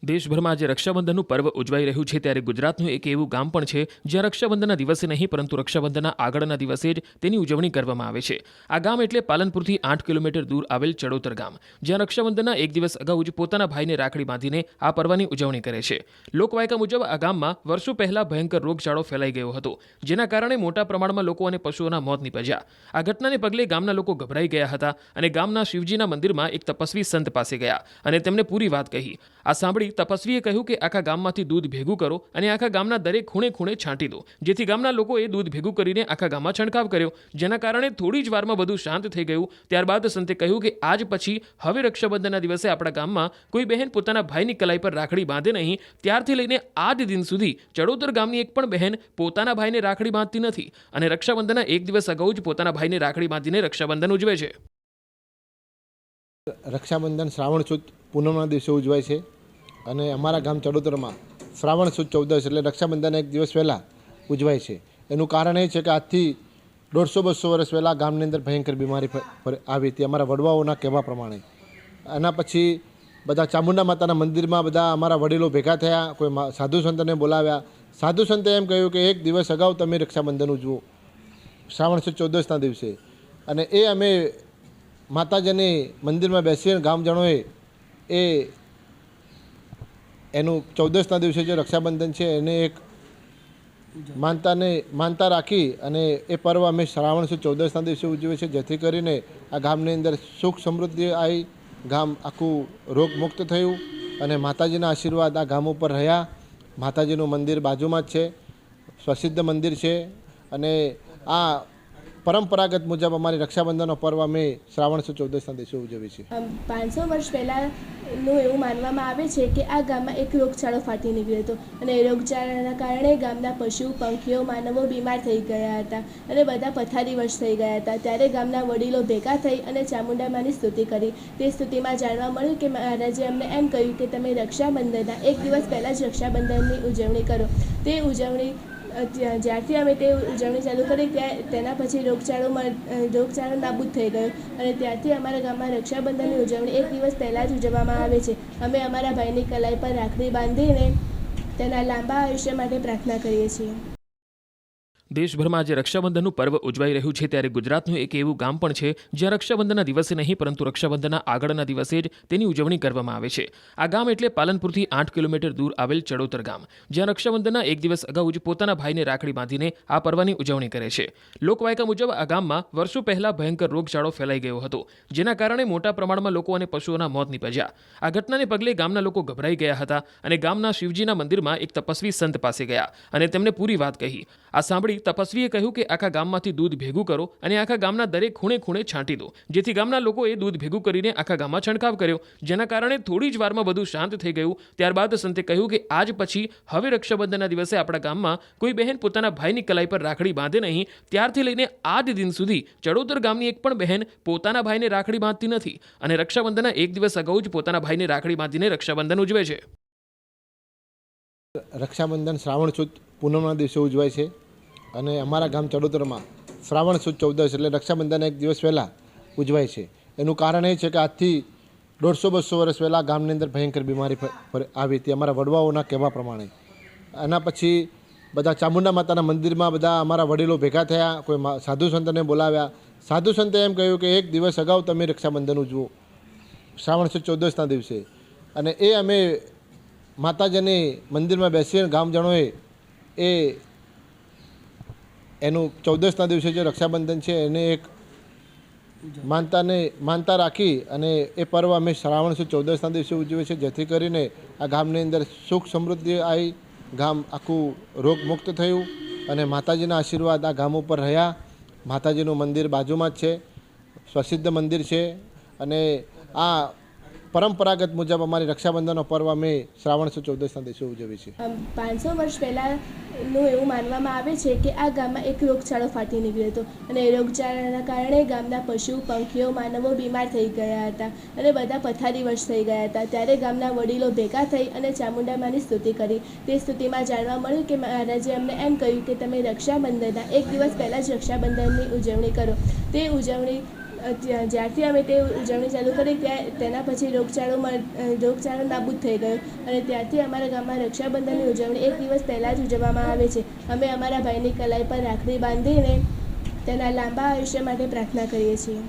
દેશભરમાં આજે રક્ષાબંધનનું પર્વ ઉજવાઈ રહ્યું છે ત્યારે ગુજરાતનું એક એવું ગામ પણ છે જ્યાં રક્ષાબંધનના દિવસે નહીં પરંતુ રક્ષાબંધનના આગળના દિવસે જ તેની ઉજવણી કરવામાં આવે છે। આ ગામ એટલે પાલનપુરથી 8 કિલોમીટર દૂર આવેલ ચડોતર ગામ, જ્યાં રક્ષાબંધનના એક દિવસ અગાઉ જ પોતાના ભાઈને રાખડી બાંધીને આ પર્વની ઉજવણી કરે છે। લોકવાયકા મુજબ આ ગામમાં વર્ષો પહેલા ભયંકર રોગચાળો ફેલાઈ ગયો હતો, જેના કારણે મોટા પ્રમાણમાં લોકો અને પશુઓના મોત નીપજ્યા। આ ઘટનાને પગલે ગામના લોકો ગભરાઈ ગયા હતા અને ગામના શિવજીના મંદિરમાં એક તપસ્વી સંત પાસે ગયા અને તેમને પૂરી વાત કહી। આ સાંભળી તપસ્વીએ કહ્યું કે આખા ગામમાંથી દૂધ ભેગું કરો અને આખા ગામના દરેક ખૂણે ખૂણે છાંટી દો, જેથી ગામના લોકોએ દૂધ ભેગું કરીને આખા ગામમાં છંટકાવ કર્યો, જેના કારણે થોડી જ વારમાં બધું શાંત થઈ ગયું। ત્યારબાદ સંતે કહ્યું કે આજ પછી હવે રક્ષાબંધનના દિવસે આપણા ગામમાં કોઈ બહેન પોતાના ભાઈની કલાઈ પર રાખડી બાંધે નહીં। ત્યારથી લઈને આજ દિન સુધી ચડોતર ગામની એક પણ બહેન પોતાના ભાઈને રાખડી બાંધતી નથી અને રક્ષાબંધનના એક દિવસ અગાઉ જ પોતાના ભાઈને રાખડી બાંધીને રક્ષાબંધન ઉજવે છે। રક્ષાબંધન શ્રાવણ સુદ પૂનમના દિવસે ઉજવાય છે અને અમારા ગામ ચડોતરમાં શ્રાવણ સુદ 14 એટલે રક્ષાબંધન એક દિવસ પહેલાં ઉજવાય છે। એનું કારણ એ છે કે આજથી 150-200 વર્ષ પહેલાં ગામની અંદર ભયંકર બીમારી આવી હતી અમારા વડવાઓના કહેવા પ્રમાણે। એના પછી બધા ચામુંડા માતાના મંદિરમાં બધા અમારા વડીલો ભેગા થયા, કોઈ સાધુ સંતને બોલાવ્યા। સાધુ સંતે એમ કહ્યું કે એક દિવસ અગાઉ તમે રક્ષાબંધન ઉજવો શ્રાવણ સુદ 14ના દિવસે, અને એ અમે માતાજીની મંદિરમાં બેસીને ગામજનોએ એનું 14ના દિવસે જે રક્ષાબંધન છે એને એક માનતા રાખી અને એ પર્વ અમે શ્રાવણ સુદ 14ના દિવસે ઉજવીએ છીએ, જેથી કરીને આ ગામની અંદર સુખ સમૃદ્ધિ આવી, ગામ આખું રોગમુક્ત થયું અને માતાજીના આશીર્વાદ આ ગામ ઉપર રહ્યા। માતાજીનું મંદિર બાજુમાં જ છે, પ્રસિદ્ધ મંદિર છે અને આ પરંપરાગત મુજબ અમારી રક્ષાબંધનનો પર્વ અમે શ્રાવણ સુદ 14ના દિવસે ઉજવીએ છીએ। 500 વર્ષ પહેલાંનું એવું માનવામાં આવે છે કે આ ગામમાં એક રોગચાળો ફાટી નીકળ્યો હતો અને એ રોગચાળાના કારણે ગામના પશુ પંખીઓ માનવો બીમાર થઈ ગયા હતા અને બધા પથારીવશ થઈ ગયા હતા। ત્યારે ગામના વડીલો ભેગા થઈ અને ચામુંડામાની સ્તુતિ કરી। તે સ્તુતિમાં જાણવા મળ્યું કે મહારાજે અમને એમ કહ્યું કે તમે રક્ષાબંધનના એક દિવસ પહેલાં જ રક્ષાબંધનની ઉજવણી કરો। તે ઉજવણી જ્યારથી અમે તે ઉજવણી ચાલુ કરી તેના પછી રોગચાળો નાબૂદ થઈ ગયો અને ત્યારથી અમારા ગામમાં રક્ષાબંધનની ઉજવણી એક દિવસ પહેલાં જ ઉજવવામાં આવે છે। અમે અમારા ભાઈની કલાઈ પર રાખડી બાંધીને તેના લાંબા આયુષ્ય માટે પ્રાર્થના કરીએ છીએ। દેશભરમાં આજે રક્ષાબંધનનું પર્વ ઉજવાઈ રહ્યું છે ત્યારે ગુજરાતનું એક એવું ગામ પણ છે જ્યાં રક્ષાબંધનના દિવસે નહીં પરંતુ રક્ષાબંધનના આગળના દિવસે જ તેની ઉજવણી કરવામાં આવે છે। આ ગામ એટલે પાલનપુરથી 8 કિલોમીટર દૂર આવેલ ચડોતર ગામ, જ્યાં રક્ષાબંધનના એક દિવસ અગાઉ જ પોતાના ભાઈને રાખડી બાંધીને આ પર્વની ઉજવણી કરે છે। લોકવાયકા મુજબ આ ગામમાં વર્ષો પહેલા ભયંકર રોગચાળો ફેલાઈ ગયો હતો, જેના કારણે મોટા પ્રમાણમાં લોકો અને પશુઓના મોત નીપજ્યા। આ ઘટનાને પગલે ગામના લોકો ગભરાઈ ગયા હતા અને ગામના શિવજીના મંદિરમાં એક તપસ્વી સંત પાસે ગયા અને તેમને પૂરી વાત કહી। આ સાંભળી તપસ્વીએ કહ્યું કે આખા ગામમાંથી દૂધ ભેગું કરો અને આખા ગામના દરેક ખૂણે ખૂણે છાંટી દો, જેથી ગામના લોકોએ દૂધ ભેગું કરીને આખા ગામમાં છંટકાવ કર્યો, જેના કારણે થોડી જ વારમાં બધું શાંત થઈ ગયું। ત્યારબાદ સંતે કહ્યું કે આજ પછી હવે રક્ષાબંધનના દિવસે આપણા ગામમાં કોઈ બહેન પોતાના ભાઈની કલાઈ પર રાખડી બાંધે નહીં। ત્યારથી લઈને આજ દિન સુધી ચડોતર ગામની એક પણ બહેન પોતાના ભાઈને રાખડી બાંધતી નથી અને રક્ષાબંધનના એક દિવસ અગાઉ જ પોતાના ભાઈને રાખડી બાંધીને રક્ષાબંધન ઉજવે છે। રક્ષાબંધન શ્રાવણ સુદ પૂનમના દિવસે ઉજવાય છે અને અમારા ગામ ચડોતરમાં શ્રાવણ સુદ 14 એટલે રક્ષાબંધન એક દિવસ પહેલાં ઉજવાય છે। એનું કારણ એ છે કે આજથી 150-200 વર્ષ પહેલાં ગામની અંદર ભયંકર બીમારી આવી હતી અમારા વડવાઓના કહેવા પ્રમાણે। એના પછી બધા ચામુંડા માતાના મંદિરમાં બધા અમારા વડીલો ભેગા થયા, કોઈ સાધુ સંતને બોલાવ્યા। સાધુ સંતે એમ કહ્યું કે એક દિવસ અગાઉ તમે રક્ષાબંધન ઉજવો શ્રાવણ સુદ 14ના દિવસે, અને એ અમે માતાજીની મંદિરમાં બેસીને ગામજનોએ એનું 14ના દિવસે જે રક્ષાબંધન છે એને એક માનતા રાખી અને એ પર્વ અમે શ્રાવણ સુદ 14ના દિવસે ઉજવીએ છીએ, જેથી કરીને આ ગામની અંદર સુખ સમૃદ્ધિ આવી, ગામ આખું રોગમુક્ત થયું અને માતાજીના આશીર્વાદ આ ગામ ઉપર રહ્યા। માતાજીનું મંદિર બાજુમાં જ છે, પ્રસિદ્ધ મંદિર છે અને આ પરંપરાગત મુજબ અમારી રક્ષાબંધનનો પર્વ અમે શ્રાવણ સુદ 14ના દિવસે ઉજવીએ છીએ। 500 વર્ષ પહેલાંનું એવું માનવામાં આવે છે કે આ ગામમાં એક રોગચાળો ફાટી નીકળ્યો હતો અને એ રોગચાળાના કારણે ગામના પશુ પંખીઓ માનવો બીમાર થઈ ગયા હતા અને બધા પથારીવશ થઈ ગયા હતા। ત્યારે ગામના વડીલો ભેગા થઈ અને ચામુંડામાની સ્તુતિ કરી। તે સ્તુતિમાં જાણવા મળ્યું કે મહારાજે અમને એમ કહ્યું કે તમે રક્ષાબંધનના એક દિવસ પહેલાં જ રક્ષાબંધનની ઉજવણી કરો। તે ઉજવણી જ્યારથી અમે તે ઉજવણી ચાલુ કરી તેના પછી રોગચાળો નાબૂદ થઈ ગયો અને ત્યારથી અમારા ગામમાં રક્ષાબંધનની ઉજવણી એક દિવસ પહેલાં જ ઉજવવામાં આવે છે. અમે અમારા ભાઈની કલાઈ પર રાખડી બાંધીને તેના લાંબા આયુષ્ય માટે પ્રાર્થના કરીએ છીએ.